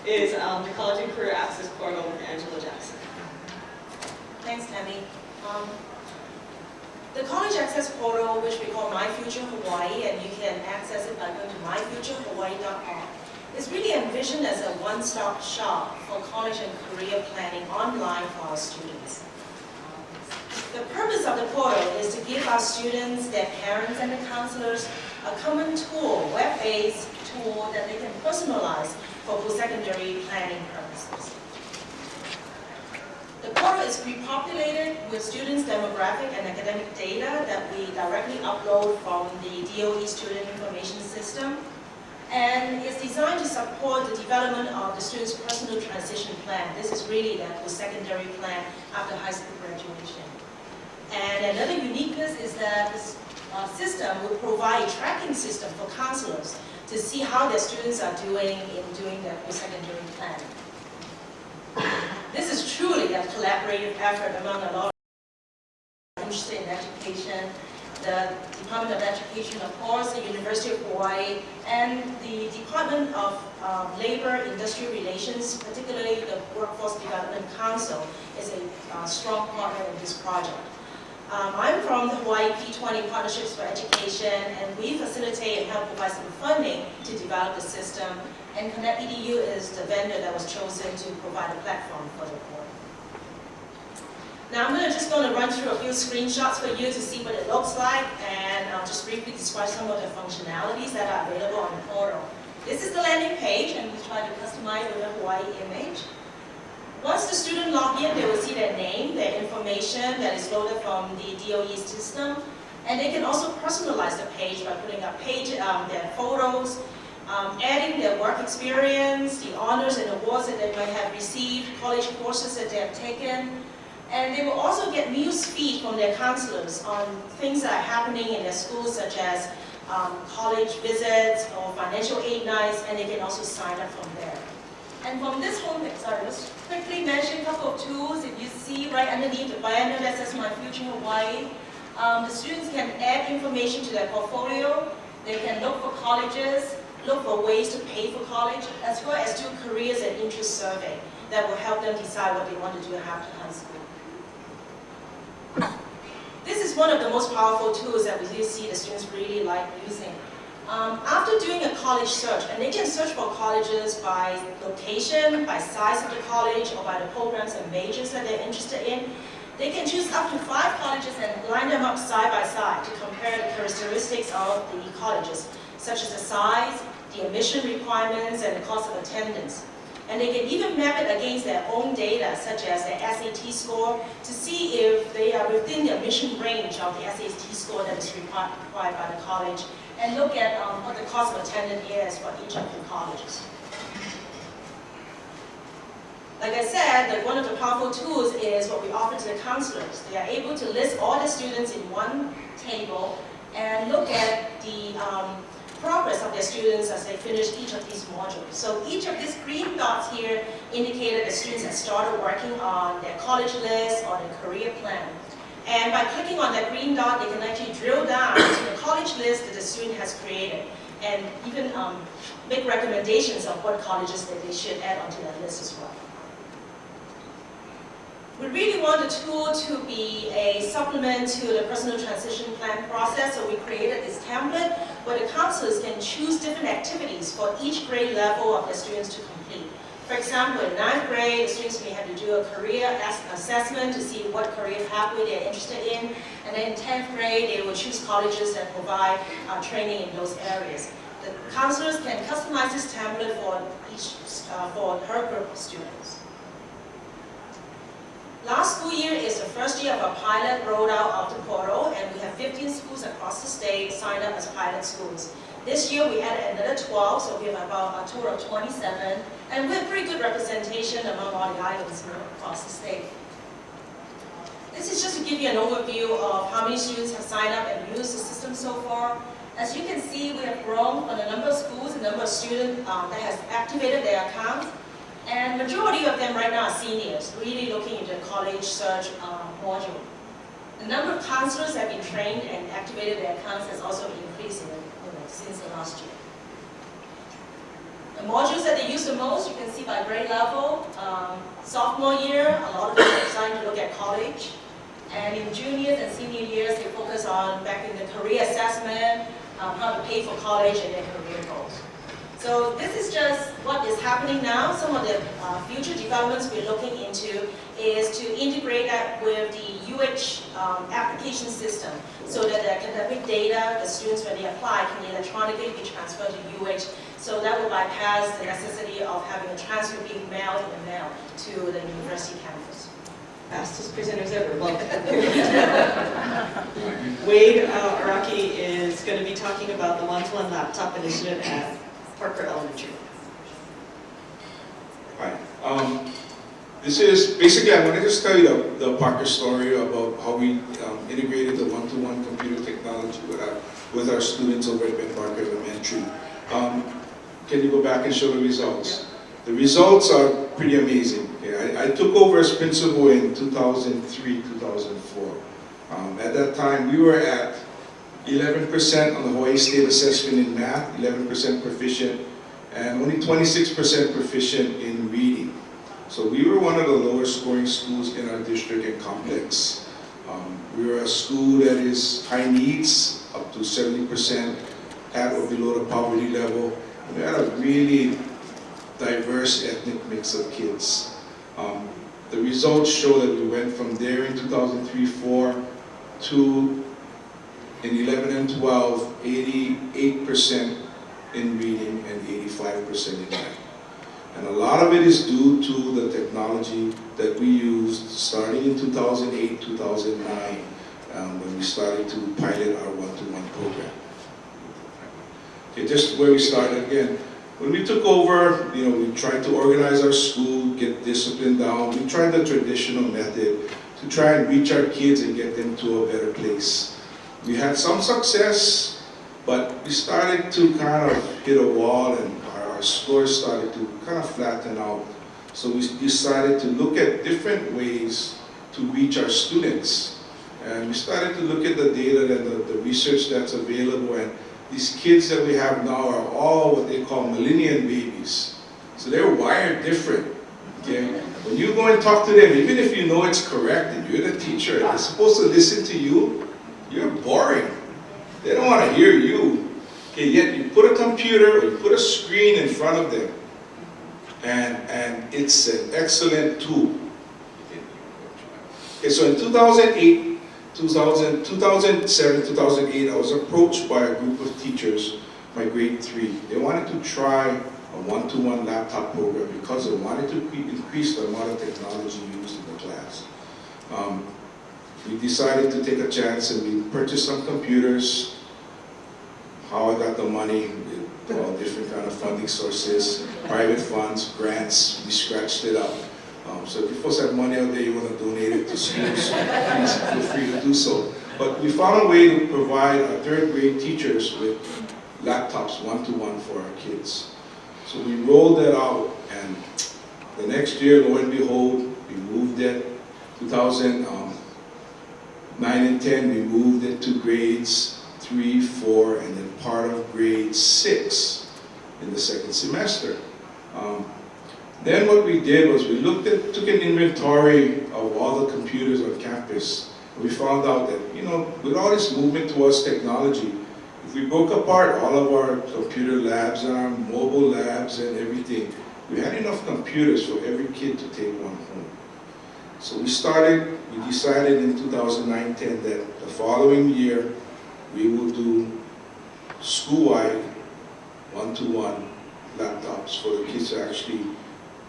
is the College and Career Access Portal with Angela Jackson. Thanks, Tammi. The College Access Portal, which we call My Future Hawaii, and you can access it by going to myfuturehawaii.org, is really envisioned as a one-stop shop for college and career planning online for our students. The purpose of the portal is to give our students, their parents, and the counselors a common tool, web-based tool that they can personalize for post-secondary planning purposes. The portal is pre-populated with students' demographic and academic data that we directly upload from the DOE Student Information System, and it's designed to support the development of the student's personal transition plan. This is really the post-secondary plan after high school graduation. And another uniqueness is that this system will provide a tracking system for counselors to see how their students are doing in doing their post-secondary plan. This is truly a collaborative effort among a lot of people interested in education, the Department of Education, of course, the University of Hawaii, and the Department of Labor Industrial Relations, particularly the Workforce Development Council, is a strong partner in this project. I'm from the Hawaii P20 Partnerships for Education, and we facilitate and help provide some funding to develop the system, and Connect.edu is the vendor that was chosen to provide a platform for the portal. Now I'm just going to run through a few screenshots for you to see what it looks like, and I'll just briefly describe some of the functionalities that are available on the portal. This is the landing page, and we try to customize with a Hawaii image. Once the student log in, they will see their name, their information that is loaded from the DOE system, and they can also personalize the page by putting up their photos, adding their work experience, the honors and awards that they might have received, college courses that they have taken, and they will also get news feed from their counselors on things that are happening in their schools, such as college visits or financial aid nights, and they can also sign up from there. And from this homepage, sorry, let's quickly mention a couple of tools. If you see right underneath the banner that says My Future Hawaii, the students can add information to their portfolio. They can look for colleges, look for ways to pay for college, as well as do careers and interest survey that will help them decide what they want to do after high school. This is one of the most powerful tools that we see the students really like using. After doing a college search, and they can search for colleges by location, by size of the college, or by the programs and majors that they're interested in, they can choose up to 5 colleges and line them up side by side to compare the characteristics of the colleges, such as the size, the admission requirements, and the cost of attendance. And they can even map it against their own data, such as their SAT score, to see if they are within the admission range of the SAT score that is required by the college, and look at what the cost of attendance is for each of the colleges. Like I said, one of the powerful tools is what we offer to the counselors. They are able to list all the students in one table and look at the progress of their students as they finish each of these modules. So each of these green dots here indicated the students have started working on their college list or their career plan. And by clicking on that green dot, they can actually drill down to the college list that the student has created, and even make recommendations of what colleges that they should add onto that list as well. We really want the tool to be a supplement to the personal transition plan process, so we created this template where the counselors can choose different activities for each grade level of the students to complete. For example, in 9th grade, the students may have to do a career assessment to see what career pathway they're interested in, and then in 10th grade, they will choose colleges that provide training in those areas. The counselors can customize this template for for her group of students. Last school year is the first year of a pilot rollout of the portal, and we have 15 schools across the state signed up as pilot schools. This year we added another 12, so we have about a total of 27, and we have pretty good representation among all the islands across the state. This is just to give you an overview of how many students have signed up and used the system so far. As you can see, we have grown on the number of schools, the number of students that has activated their accounts, and majority of them right now are seniors, really looking into the college search module. The number of counselors that have been trained and activated their accounts has also increased since the last year. The modules that they use the most, you can see by grade level. Sophomore year, a lot of them are starting to look at college. And in juniors and senior years, they focus on back in the career assessment, how to pay for college and their career goals. So this is just what is happening now. Some of the future developments we're looking into is to integrate that with the UH application system so that the academic data, the students when they apply can electronically be transferred to UH. So that will bypass the necessity of having a transfer being mailed in the mail to the university campus. Fastest presenters ever, welcome. Wade Arakaki is going to be talking about the one-to-one laptop initiative at Parker Elementary. Hi. This is basically, I want to just tell you the Parker story about how we integrated the one-to-one computer technology with our students over at Parker Elementary. Can you go back and show the results? The results are pretty amazing. Okay? I took over as principal in 2003, 2004. At that time, we were at 11% on the Hawaii State Assessment in math, 11% proficient, and only 26% proficient in reading. So we were one of the lower scoring schools in our district and complex. We were a school that is high needs, up to 70% at or below the poverty level. We had a really diverse ethnic mix of kids. The results show that we went from there in 2003-04 to in 11 and 12, 88% in reading and 85% in math. And a lot of it is due to the technology that we used starting in 2008, 2009, when we started to pilot our one-to-one program. Okay, just where we started again. When we took over, we tried to organize our school, get discipline down. We tried the traditional method to try and reach our kids and get them to a better place. We had some success, but we started to kind of hit a wall and our scores started to kind of flatten out. So we decided to look at different ways to reach our students. And we started to look at the data and the research that's available, and these kids that we have now are all what they call millennial babies. So they're wired different, okay? When you go and talk to them, even if you know it's correct and you're the teacher and they're supposed to listen to you, you're boring. They don't want to hear you. Okay, yet you put a computer or you put a screen in front of them, and it's an excellent tool. Okay, so in 2007, 2008, I was approached by a group of teachers, my grade 3. They wanted to try a one-to-one laptop program because they wanted to increase the amount of technology used in the class. We decided to take a chance and we purchased some computers. How I got the money, all different kind of funding sources, private funds, grants, we scratched it up. So if you folks have money out there, you want to donate it to schools, please feel free to do so. But we found a way to provide our third grade teachers with laptops one-to-one for our kids. So we rolled that out, and the next year, lo and behold, we moved it. 2009 and 10, we moved it to grades 3, 4, and then part of grade 6 in the second semester. Then what we did was we took an inventory of all the computers on campus. And we found out that, with all this movement towards technology, if we broke apart all of our computer labs and our mobile labs and everything, we had enough computers for every kid to take one home. So we decided in 2009-10 that the following year we will do school-wide one-to-one laptops for the kids to actually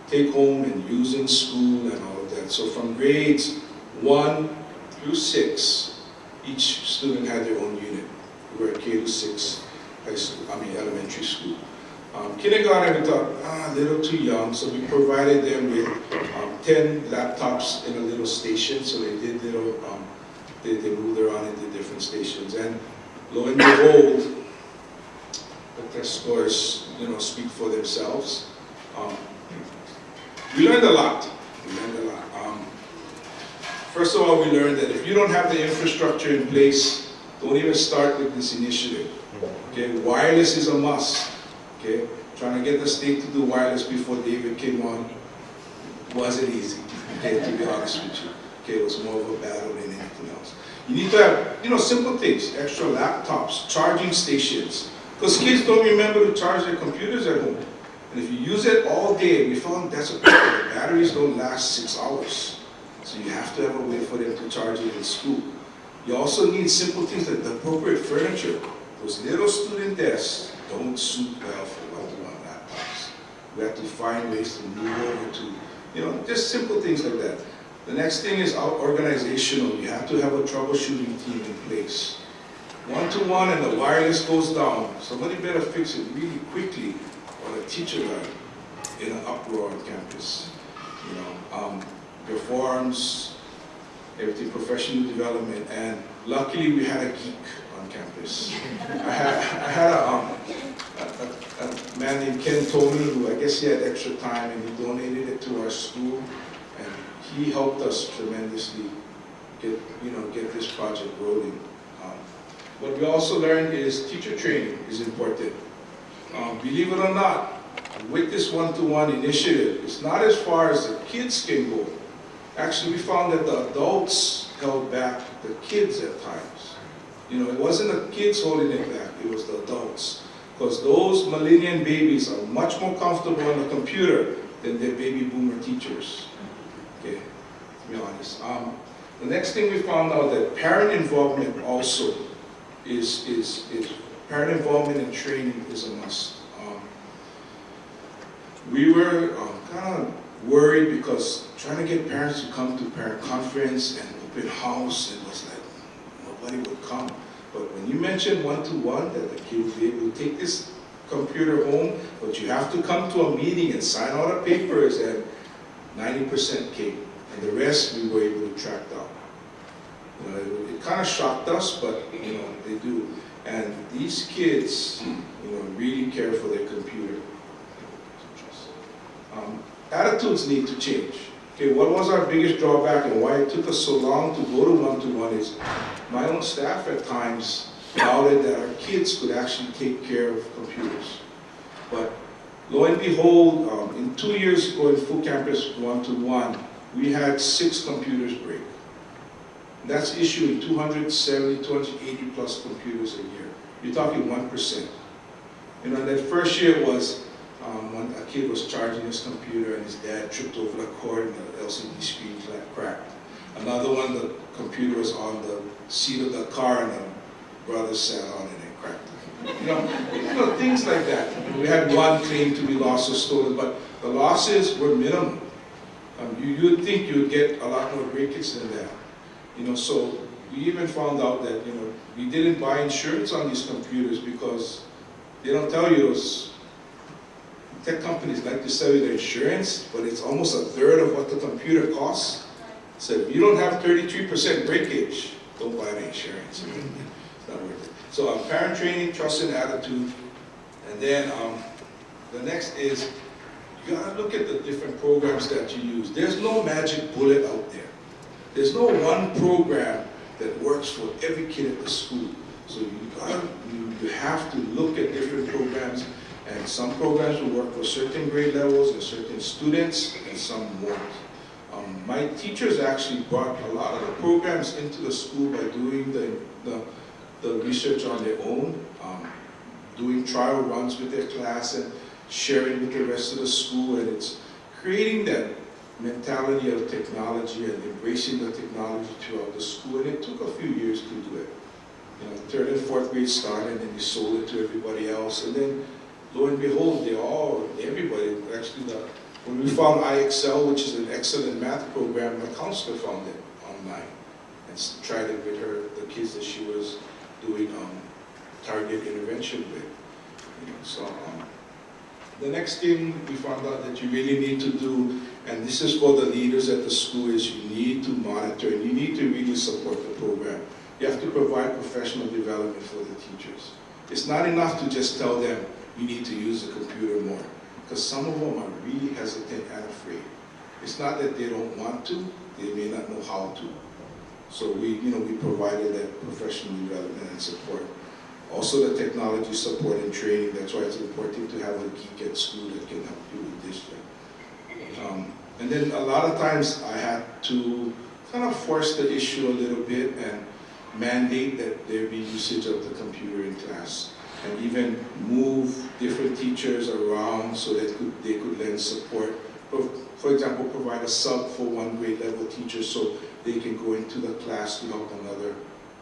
take home and use in school and all of that. So from grades 1 through 6, each student had their own unit. We were at K-6 elementary school. Kindergarten, we thought, a little too young, so we provided them with 10 laptops in a little station, so they did they moved around into different stations. And lo and behold, the test scores, speak for themselves. We learned a lot. First of all, we learned that if you don't have the infrastructure in place, don't even start with this initiative. Okay, wireless is a must. Okay, Trying to get the state to do wireless before David came on wasn't easy, okay, to be honest with you. Okay, it was more of a battle than anything else. You need to have, simple things, extra laptops, charging stations, because kids don't remember to charge their computers at home. And if you use it all day, we found that's a problem. The batteries don't last 6 hours. So you have to have a way for them to charge it in school. You also need simple things like the appropriate furniture. Those little student desks don't suit well for one-to-one laptops. We have to find ways to move over to, just simple things like that. The next thing is organizational. You have to have a troubleshooting team in place. One-to-one and the wireless goes down. Somebody better fix it really quickly, or the teacher are in an uproar on campus. Your forums, everything, professional development, and luckily we had a geek on campus. I had a man named Ken Tommy, who I guess he had extra time, and he donated it to our school, and he helped us tremendously get this project rolling. What we also learned is teacher training is important. Believe it or not, with this one-to-one initiative, it's not as far as the kids can go. Actually, we found that the adults held back the kids at times. It wasn't the kids holding it back, it was the adults. Because those millennial babies are much more comfortable on the computer than their baby boomer teachers. Okay, to be honest. The next thing we found out that parent involvement also is parent involvement and training is a must. We were kind of worried because trying to get parents to come to parent conference and open house, it was like nobody would come. But when you mentioned one-to-one, that the kid would be able to take this computer home, but you have to come to a meeting and sign all the papers, and 90% came. And the rest we were able to track down. It kind of shocked us, but they do. And these kids, really care for their computer. Attitudes need to change. Okay, what was our biggest drawback and why it took us so long to go to one-to-one is my own staff at times doubted that our kids could actually take care of computers. But lo and behold, in 2 years going full campus one-to-one, we had 6 computers break. That's issuing 270, 280 plus computers a year. You're talking 1%. That first year was when a kid was charging his computer and his dad tripped over the cord and the LCD screen cracked. Another one, the computer was on the seat of the car and the brother sat on it and cracked. Things like that. We had one claim to be lost or stolen, but the losses were minimal. You'd think you'd get a lot more breakage than that. So we even found out that we didn't buy insurance on these computers because they don't tell you those. Tech companies like to sell you the insurance, but it's almost a third of what the computer costs. So if you don't have 33% breakage, don't buy the insurance. It's not worth it. So parent training, trust and attitude. And then the next is, you gotta look at the different programs that you use. There's no magic bullet out there. There's no one program that works for every kid at the school. So you have to look at different programs. And some programs will work for certain grade levels and certain students, and some won't. My teachers actually brought a lot of the programs into the school by doing the research on their own, doing trial runs with their class and sharing with the rest of the school, and it's creating that mentality of technology and embracing the technology throughout the school, and it took a few years to do it. Third and fourth grade started, and they sold it to everybody else, and then lo and behold, everybody, actually, when we found IXL, which is an excellent math program, my counselor found it online and tried it with the kids that she was doing target intervention with. So the next thing we found out that you really need to do, and this is for the leaders at the school, is you need to monitor and you need to really support the program. You have to provide professional development for the teachers. It's not enough to just tell them, you need to use the computer more, because some of them are really hesitant and afraid. It's not that they don't want to, they may not know how to. So we provided that professional development and support. Also the technology support and training, that's why it's important to have a geek at school that can help you with this. And then a lot of times I had to kind of force the issue a little bit and mandate that there be usage of the computer in class, and even move different teachers around so that they could lend support. For example, provide a sub for one grade level teacher so they can go into the class to help another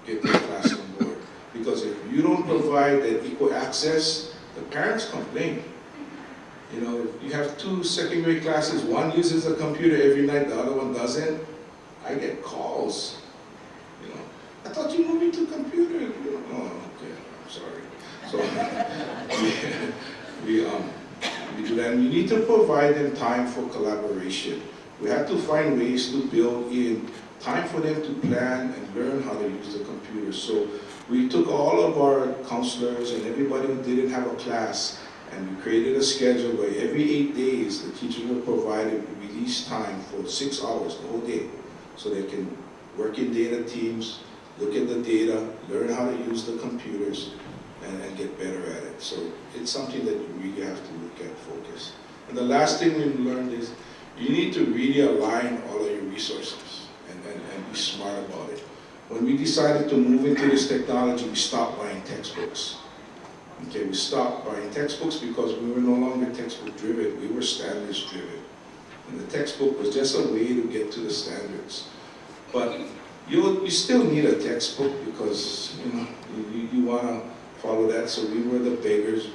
get their class on board. Because if you don't provide that equal access, the parents complain. You know, if you have 2 second grade classes, one uses a computer every night, the other one doesn't, I get calls. You know, I thought you moved me to computer. You know, oh, okay, I'm sorry. So we do that, and you need to provide them time for collaboration. We have to find ways to build in time for them to plan and learn how to use the computer. So we took all of our counselors and everybody who didn't have a class, and we created a schedule where every 8 days the teachers were provided release time for 6 hours, the whole day, so they can work in data teams, look at the data, learn how to use the computers, and get better at it. So it's something that you really have to look at, focus. And the last thing we've learned is you need to really align all of your resources and be smart about it. When we decided to move into this technology, we stopped buying textbooks. Okay, we stopped buying textbooks because we were no longer textbook driven, we were standards driven. And the textbook was just a way to get to the standards. But you still need a textbook because you want to follow that. So we were the beggars.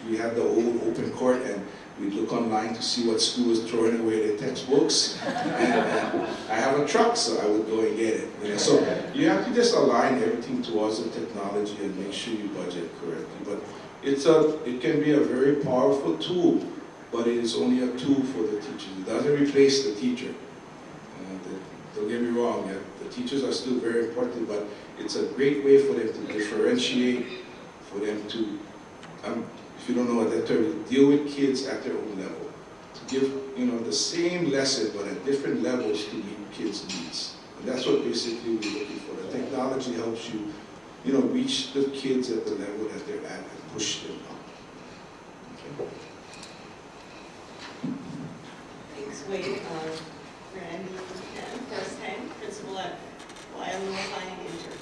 We had the old open court, and we'd look online to see what school was throwing away their textbooks. And I have a truck, so I would go and get it. You know? So you have to just align everything towards the technology and make sure you budget correctly. But it can be a very powerful tool, but it is only a tool for the teachers. It doesn't replace the teacher. Don't get me wrong, the teachers are still very important, but it's a great way for them to differentiate, for them to, if you don't know what that term is, deal with kids at their own level. To give the same lesson, but at different levels to meet kids' needs. And that's what basically we're looking for. The technology helps you, reach the kids at the level that they're at and push them up. Okay. Thanks, Wade. Randy and Porras-Tang, principal at Waialua High and Inter.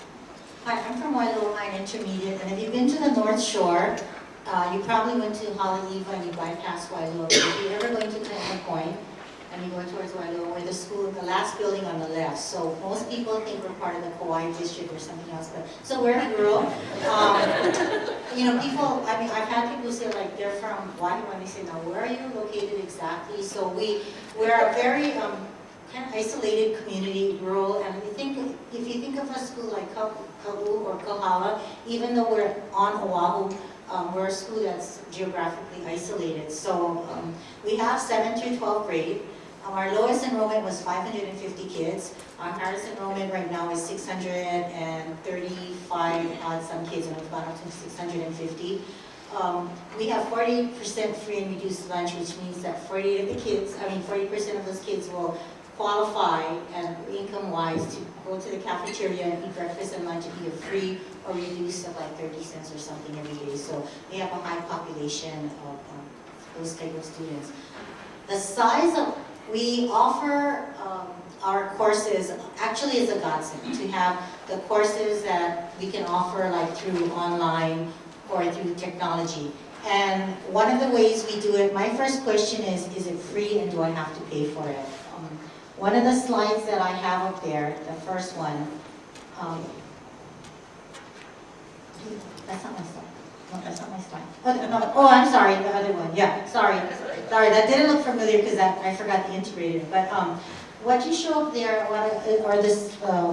Hi, I'm from Waialua High and Intermediate, and if you've been to the North Shore, you probably went to Haleiwa and you bypassed Waialua. But if you're ever going to Clinton Point and you're going towards Waialua, we're the school, the last building on the left. So most people think we're part of the Kauai district or something else, but so we're rural. People, I've had people say like they're from Waialua, and they say, now where are you located exactly? So we're a very kind of isolated community, rural, and if you think of a school like Ka'u or Kohala, even though we're on Oahu, we're a school that's geographically isolated. So we have 7th through 12th grade. Our lowest enrollment was 550 kids. Our highest enrollment right now is 635 odd some kids, and we've gone up to 650. We have 40% free and reduced lunch, which means that 40% of those kids will qualify and income-wise to go to the cafeteria and eat breakfast and lunch and either free or reduced of like 30 cents or something every day. So we have a high population of those type of students. The size of, we offer our courses, actually is a godsend to have the courses that we can offer like through online or through technology. And one of the ways we do it, my first question is it free and do I have to pay for it? One of the slides that I have up there, the first one, that's not my slide. No, that's not my slide. Oh, I'm sorry, the other one. Yeah, sorry, that didn't look familiar because I forgot to integrate it. But what you show up there are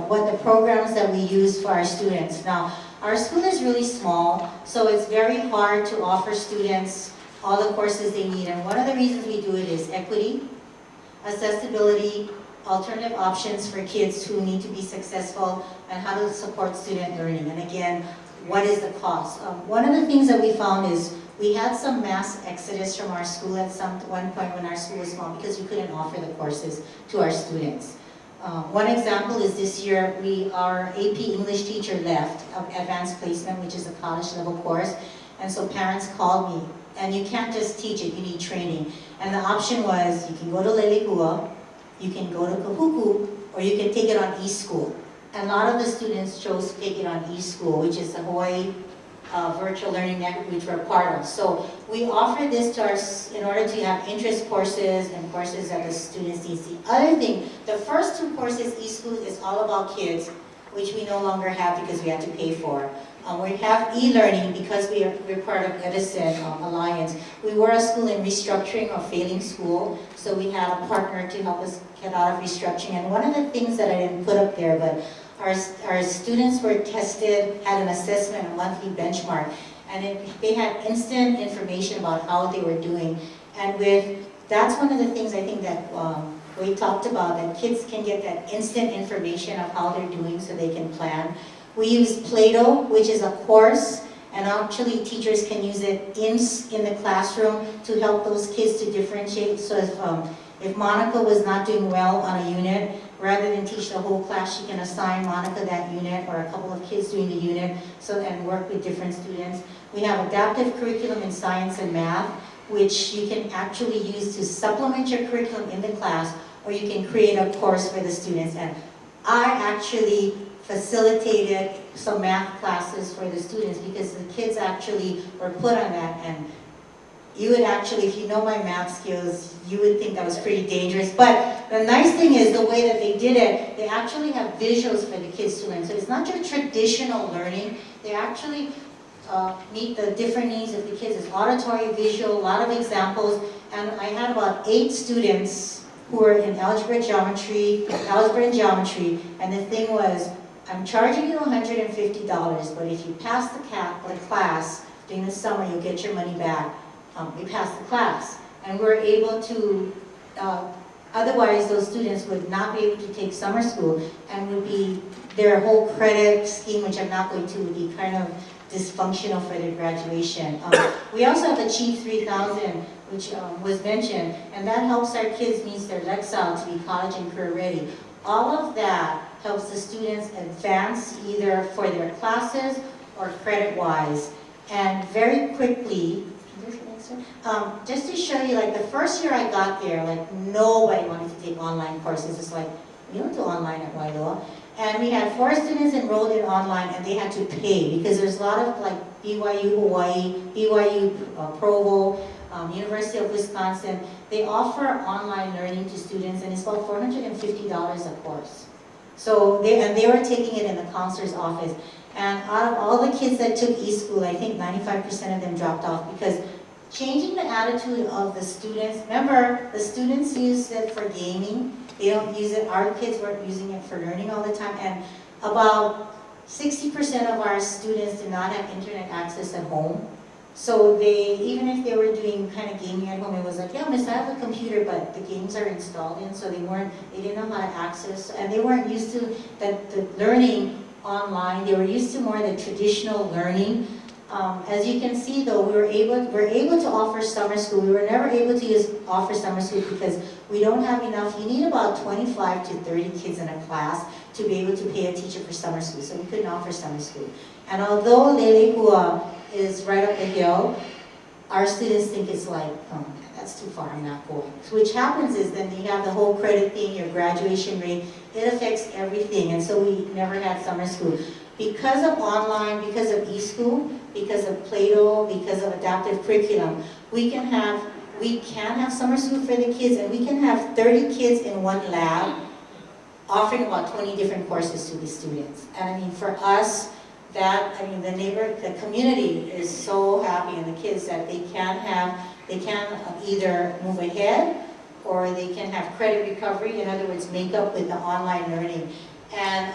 what the programs that we use for our students. Now, our school is really small, so it's very hard to offer students all the courses they need. And one of the reasons we do it is equity, accessibility, alternative options for kids who need to be successful, and how to support student learning. And again, what is the cost? One of the things that we found is we had some mass exodus from our school at one point when our school was small because we couldn't offer the courses to our students. One example is this year, our AP English teacher left, advanced placement, which is a college level course. And so parents called me, and you can't just teach it, you need training. And the option was, you can go to Lelehua, you can go to Kahuku, or you can take it on eSchool. And a lot of the students chose to take it on eSchool, which is the Hawaii virtual learning network, which we're part of. So we offer this to in order to have interest courses and courses that the students need. The other thing, the first two courses, eSchool, is all about kids, which we no longer have because we had to pay for. We have e-learning because we're part of Edison Alliance. We were a school in restructuring or failing school, so we had a partner to help us get out of restructuring. And one of the things that I didn't put up there, but our students were tested, had an assessment, a monthly benchmark, and they had instant information about how they were doing. And that's one of the things I think that we talked about, that kids can get that instant information of how they're doing so they can plan. We use Play-Doh, which is a course, and actually teachers can use it in the classroom to help those kids to differentiate. So if Monica was not doing well on a unit, rather than teach the whole class, she can assign Monica that unit or a couple of kids doing the unit and work with different students. We have adaptive curriculum in science and math, which you can actually use to supplement your curriculum in the class, or you can create a course for the students. And I actually facilitated some math classes for the students because the kids actually were put on that, and you would actually, if you know my math skills, you would think that was pretty dangerous. But the nice thing is the way that they did it, they actually have visuals for the kids to learn. So it's not your traditional learning. They actually meet the different needs of the kids. It's auditory, visual, a lot of examples. And I had about 8 students who were in algebra and geometry, and the thing was, I'm charging you $150, but if you pass the class during the summer, you'll get your money back. We passed the class, and we're able to, otherwise those students would not be able to take summer school, and would be, their whole credit scheme, which I'm not going to, would be kind of dysfunctional for their graduation. We also have Achieve 3000, which was mentioned, and that helps our kids meet their Lexile to be college and career ready. All of that helps the students advance either for their classes or credit-wise. And very quickly, just to show you, like the first year I got there, like nobody wanted to take online courses. It's like, we don't do online at Waialua. And we had 4 students enrolled in online, and they had to pay because there's a lot of like BYU Hawaii, BYU Provo, University of Wisconsin. They offer online learning to students, and it's about $450 a course. So they were taking it in the counselor's office. And out of all the kids that took eSchool, I think 95% of them dropped off because changing the attitude of the students. Remember, the students use it for gaming. They don't use it, our kids weren't using it for learning all the time. And about 60% of our students did not have internet access at home. So even if they were doing kind of gaming at home, it was like, yeah, miss, I have a computer, but the games are installed in, so they didn't know how to access, and they weren't used to the learning online. They were used to more the traditional learning. As you can see though, we're able to offer summer school. We were never able to offer summer school because we don't have enough. You need about 25 to 30 kids in a class to be able to pay a teacher for summer school, so we couldn't offer summer school. And although Lelehua is right up the hill, our students think it's like, oh, that's too far, I'm not going. So which happens is then you have the whole credit thing, your graduation rate, it affects everything, and so we never had summer school. Because of online, because of eSchool, because of Play-Doh, because of adaptive curriculum, we can have summer school for the kids, and we can have 30 kids in one lab offering about 20 different courses to the students. And I mean, for us, the community is so happy, and the kids that they can either move ahead or they can have credit recovery, in other words, make up with the online learning. And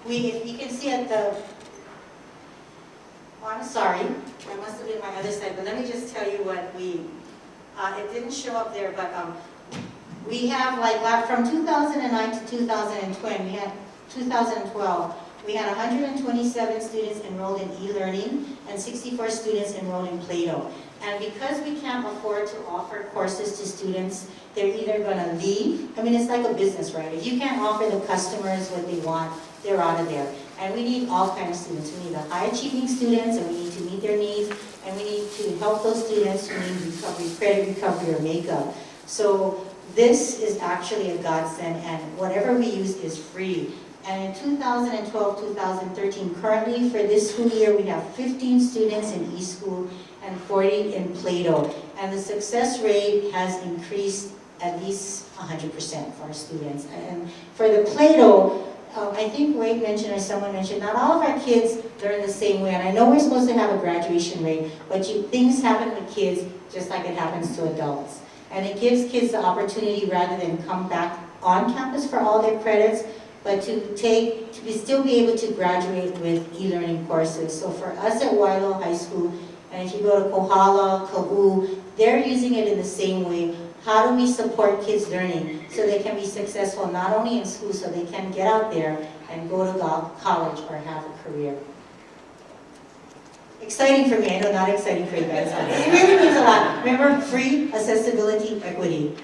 if you can see at I'm sorry, that must have been my other side, but let me just tell you what it didn't show up there, but we have from 2009 to 2012, We had 127 students enrolled in e-learning and 64 students enrolled in Play-Doh. And because we can't afford to offer courses to students, they're either going to leave. I mean, it's like a business, right? If you can't offer the customers what they want, they're out of there. And we need all kinds of students. We need the high-achieving students, and we need to meet their needs, and we need to help those students who need recovery, credit recovery, or makeup. So this is actually a godsend, and whatever we use is free. And in 2012-2013, currently for this school year, we have 15 students in eSchool and 40 in Play-Doh. And the success rate has increased at least 100% for our students. And for the Play-Doh, I think Wade mentioned or someone mentioned, not all of our kids learn the same way. And I know we're supposed to have a graduation rate, but things happen with kids just like it happens to adults. And it gives kids the opportunity rather than come back on campus for all their credits, but to still be able to graduate with e-learning courses. So for us at Waialua High School, and if you go to Kohala, Ka'u, they're using it in the same way. How do we support kids learning so they can be successful not only in school, so they can get out there and go to college or have a career? Exciting for me, I know not exciting for you guys. It really means a lot. Remember, free, accessibility, equity.